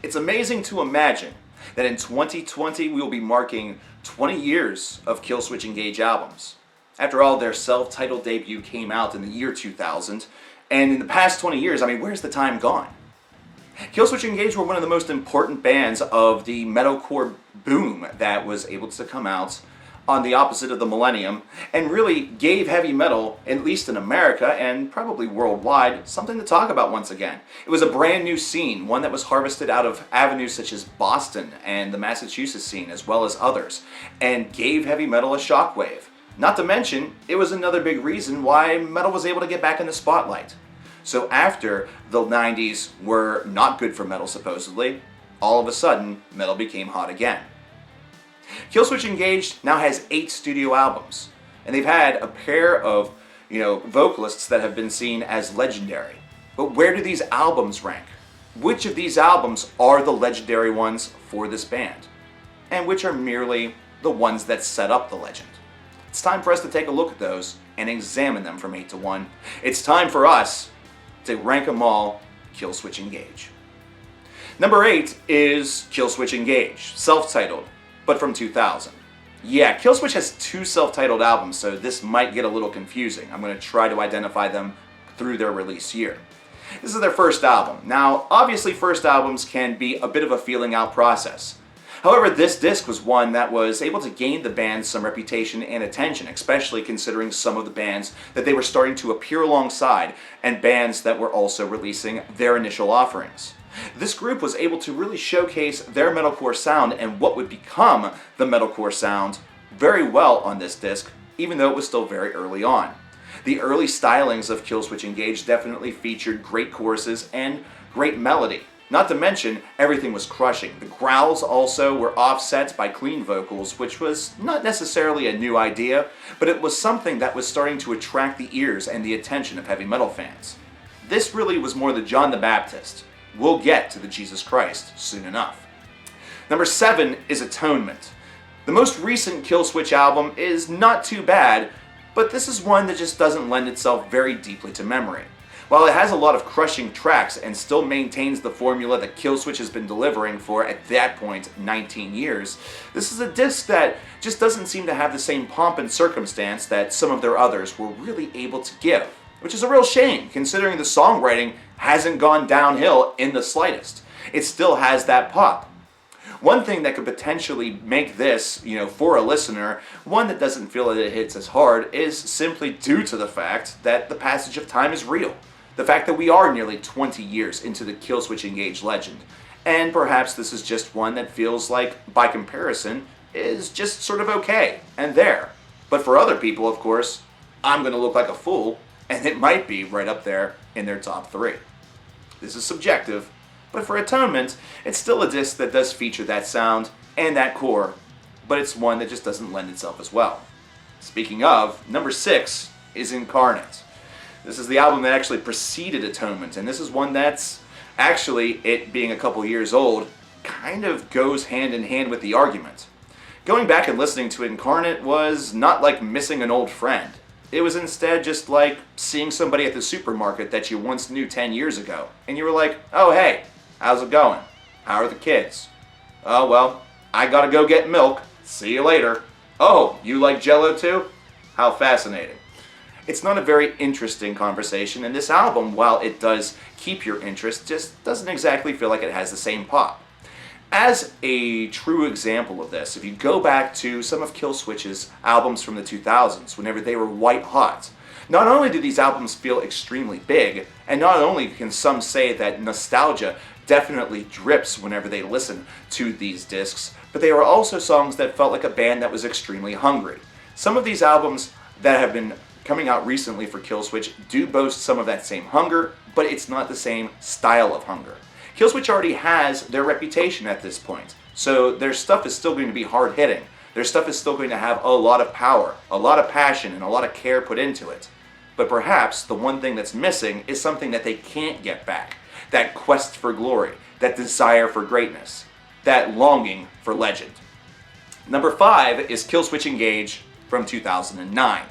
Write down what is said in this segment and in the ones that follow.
It's amazing to imagine that in 2020 we will be marking 20 years of Killswitch Engage albums. After all, their self-titled debut came out in the year 2000, and in the past 20 years, where's the time gone? Killswitch Engage were one of the most important bands of the metalcore boom that was able to come out on the opposite of the millennium, and really gave heavy metal, at least in America and probably worldwide, something to talk about once again. It was a brand new scene, one that was harvested out of avenues such as Boston and the Massachusetts scene, as well as others, and gave heavy metal a shockwave. Not to mention, it was another big reason why metal was able to get back in the spotlight. So after the 90s were not good for metal supposedly, all of a sudden, metal became hot again. Killswitch Engage now has 8 studio albums, and they've had a pair of, vocalists that have been seen as legendary. But where do these albums rank? Which of these albums are the legendary ones for this band? And which are merely the ones that set up the legend? It's time for us to take a look at those and examine them from 8 to 1. It's time for us to rank them all Killswitch Engage. Number 8 is Killswitch Engage, self-titled, but from 2000. Yeah, Killswitch has 2 self-titled albums, so this might get a little confusing. I'm going to try to identify them through their release year. This is their first album. Now, obviously first albums can be a bit of a feeling out process. However, this disc was one that was able to gain the band some reputation and attention, especially considering some of the bands that they were starting to appear alongside and bands that were also releasing their initial offerings. This group was able to really showcase their metalcore sound and what would become the metalcore sound very well on this disc, even though it was still very early on. The early stylings of Killswitch Engage definitely featured great choruses and great melody. Not to mention, everything was crushing. The growls also were offset by clean vocals, which was not necessarily a new idea, but it was something that was starting to attract the ears and the attention of heavy metal fans. This really was more the John the Baptist. We'll get to the Jesus Christ soon enough. Number 7 is Atonement. The most recent Killswitch album is not too bad, but this is one that just doesn't lend itself very deeply to memory. While it has a lot of crushing tracks and still maintains the formula that Killswitch has been delivering for, at that point, 19 years, this is a disc that just doesn't seem to have the same pomp and circumstance that some of their others were really able to give, which is a real shame considering the songwriting hasn't gone downhill in the slightest. It still has that pop. One thing that could potentially make this, for a listener, one that doesn't feel that it hits as hard, is simply due to the fact that the passage of time is real. The fact that we are nearly 20 years into the Killswitch Engage legend. And perhaps this is just one that feels like, by comparison, is just sort of okay, and there. But for other people, of course, I'm going to look like a fool, and it might be right up there in their top 3. This is subjective, but for Atonement, it's still a disc that does feature that sound and that core, but it's one that just doesn't lend itself as well. Speaking of, number 6 is Incarnate. This is the album that actually preceded Atonement, and this is one that's, actually, it being a couple years old, kind of goes hand in hand with the argument. Going back and listening to Incarnate was not like missing an old friend. It was instead just like seeing somebody at the supermarket that you once knew 10 years ago, and you were like, oh hey, how's it going? How are the kids? Oh well, I gotta go get milk. See you later. Oh, you like Jell-O too? How fascinating. It's not a very interesting conversation, and this album, while it does keep your interest, just doesn't exactly feel like it has the same pop. As a true example of this, if you go back to some of Killswitch's albums from the 2000s, whenever they were white hot, not only do these albums feel extremely big, and not only can some say that nostalgia definitely drips whenever they listen to these discs, but they are also songs that felt like a band that was extremely hungry. Some of these albums that have been coming out recently for Killswitch do boast some of that same hunger, but it's not the same style of hunger. Killswitch already has their reputation at this point, so their stuff is still going to be hard-hitting. Their stuff is still going to have a lot of power, a lot of passion, and a lot of care put into it. But perhaps the one thing that's missing is something that they can't get back. That quest for glory, that desire for greatness, that longing for legend. Number 5 is Killswitch Engage from 2009.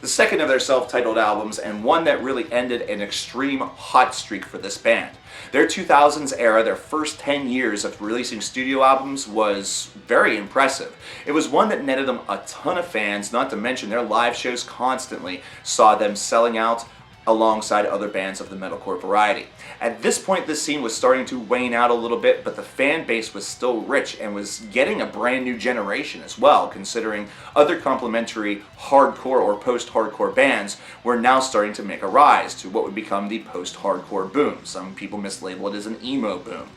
the second of their self-titled albums, and one that really ended an extreme hot streak for this band. Their 2000s era, their first 10 years of releasing studio albums, was very impressive. It was one that netted them a ton of fans, not to mention their live shows constantly saw them selling out alongside other bands of the metalcore variety. At this point, this scene was starting to wane out a little bit, but the fan base was still rich and was getting a brand new generation as well, considering other complementary hardcore or post-hardcore bands were now starting to make a rise to what would become the post-hardcore boom. Some people mislabel it as an emo boom.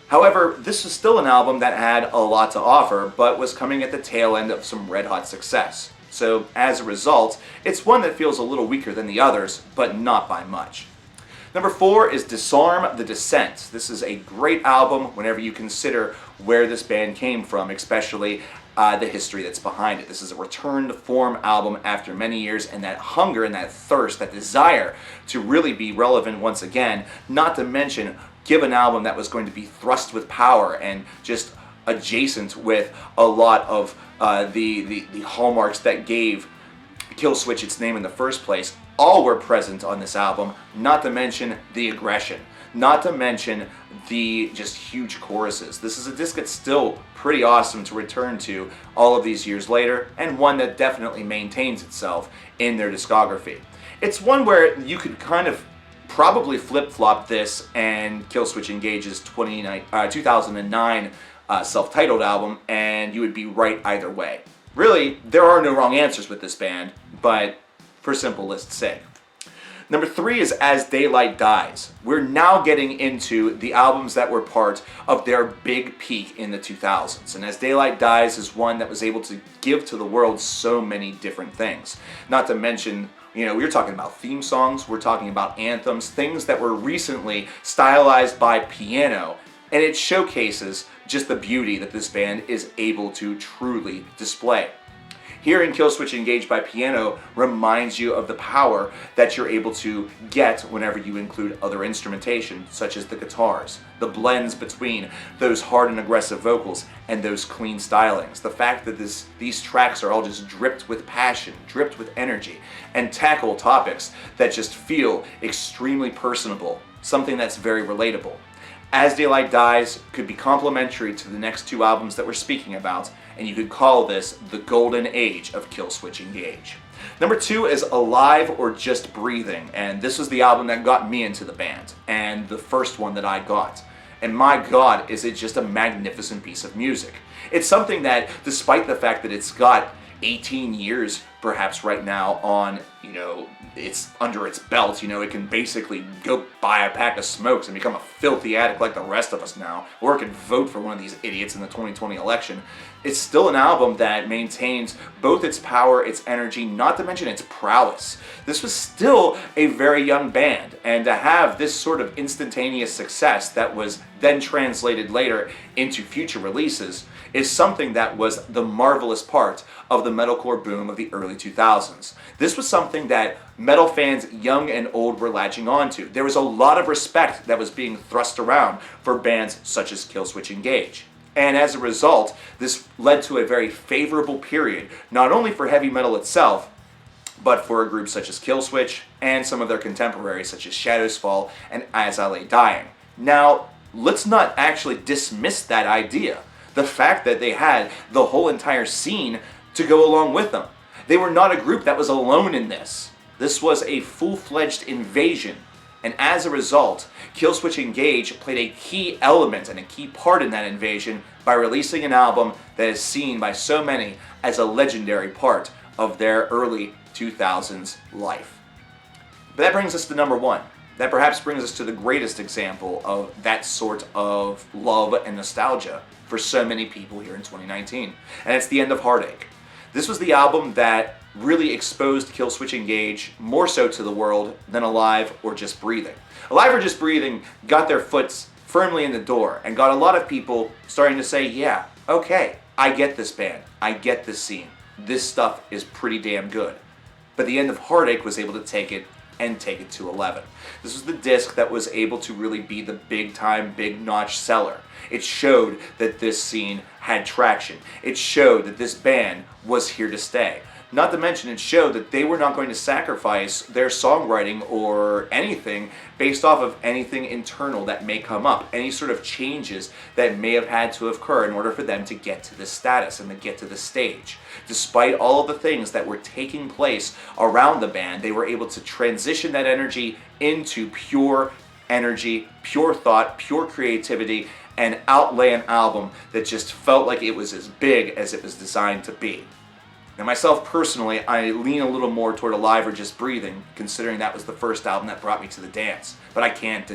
However, this was still an album that had a lot to offer, but was coming at the tail end of some red-hot success. So, as a result, it's one that feels a little weaker than the others, but not by much. Number 4 is Disarm, The Descent. This is a great album whenever you consider where this band came from, especially the history that's behind it. This is a return to form album after many years, and that hunger and that thirst, that desire to really be relevant once again, not to mention give an album that was going to be thrust with power and just adjacent with a lot of the hallmarks that gave Killswitch its name in the first place, all were present on this album, not to mention the aggression, not to mention the just huge choruses. This is a disc that's still pretty awesome to return to all of these years later, and one that definitely maintains itself in their discography. It's one where you could kind of probably flip-flop this and Killswitch Engage's 2009 self-titled album, and you would be right either way. Really, there are no wrong answers with this band, but for simplest sake. Number 3 is As Daylight Dies. We're now getting into the albums that were part of their big peak in the 2000s, and As Daylight Dies is one that was able to give to the world so many different things. Not to mention, we're talking about theme songs, we're talking about anthems, things that were recently stylized by piano, and it showcases just the beauty that this band is able to truly display. Hearing Killswitch Engage by piano reminds you of the power that you're able to get whenever you include other instrumentation, such as the guitars, the blends between those hard and aggressive vocals and those clean stylings. The fact that these tracks are all just dripped with passion, dripped with energy, and tackle topics that just feel extremely personable, something that's very relatable. As Daylight Dies could be complementary to the next 2 albums that we're speaking about, and you could call this the golden age of Killswitch Engage. Number 2 is Alive or Just Breathing, and this was the album that got me into the band, and the first one that I got. And my God, is it just a magnificent piece of music. It's something that, despite the fact that it's got 18 years perhaps right now on, it's under its belt, it can basically go buy a pack of smokes and become a filthy addict like the rest of us now, or it can vote for one of these idiots in the 2020 election. It's still an album that maintains both its power, its energy, not to mention its prowess. This was still a very young band, and to have this sort of instantaneous success that was then translated later into future releases is something that was the marvelous part of the metalcore boom of the early 2000s. This was something that metal fans, young and old, were latching onto. There was a lot of respect that was being thrust around for bands such as Killswitch Engage. And as a result, this led to a very favorable period, not only for heavy metal itself, but for a group such as Killswitch and some of their contemporaries such as Shadows Fall and As I Lay Dying. Now, let's not actually dismiss that idea. The fact that they had the whole entire scene to go along with them. They were not a group that was alone in this. This was a full-fledged invasion. And as a result, Killswitch Engage played a key element and a key part in that invasion by releasing an album that is seen by so many as a legendary part of their early 2000s life. But that brings us to number 1. That perhaps brings us to the greatest example of that sort of love and nostalgia for so many people here in 2019. And it's the End of Heartache. This was the album that really exposed Killswitch Engage more so to the world than Alive or Just Breathing. Alive or Just Breathing got their foot firmly in the door and got a lot of people starting to say, yeah, okay, I get this band, I get this scene, this stuff is pretty damn good. But the End of Heartache was able to take it to 11. This was the disc that was able to really be the big-time, big-notch seller. It showed that this scene had traction. It showed that this band was here to stay. Not to mention, it showed that they were not going to sacrifice their songwriting or anything based off of anything internal that may come up, any sort of changes that may have had to occur in order for them to get to this status and to get to the stage. Despite all of the things that were taking place around the band, they were able to transition that energy into pure energy, pure thought, pure creativity, and outlay an album that just felt like it was as big as it was designed to be. Now myself personally, I lean a little more toward Alive or Just Breathing, considering that was the first album that brought me to the dance. But I cannot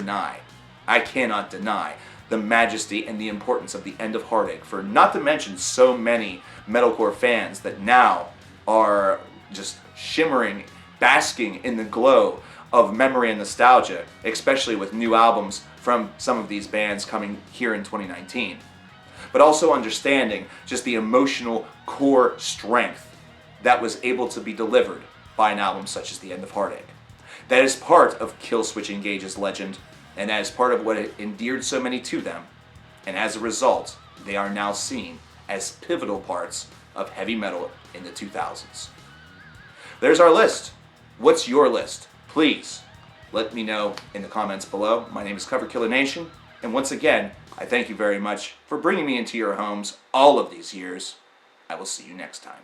deny the majesty and the importance of the End of Heartache, for not to mention so many metalcore fans that now are just shimmering, basking in the glow of memory and nostalgia, especially with new albums from some of these bands coming here in 2019. But also understanding just the emotional core strength that was able to be delivered by an album such as The End of Heartache. That is part of Killswitch Engage's legend, and that is part of what endeared so many to them, and as a result, they are now seen as pivotal parts of heavy metal in the 2000s. There's our list. What's your list? Please let me know in the comments below. My name is coverkillernation, and once again, I thank you very much for bringing me into your homes all of these years. I will see you next time.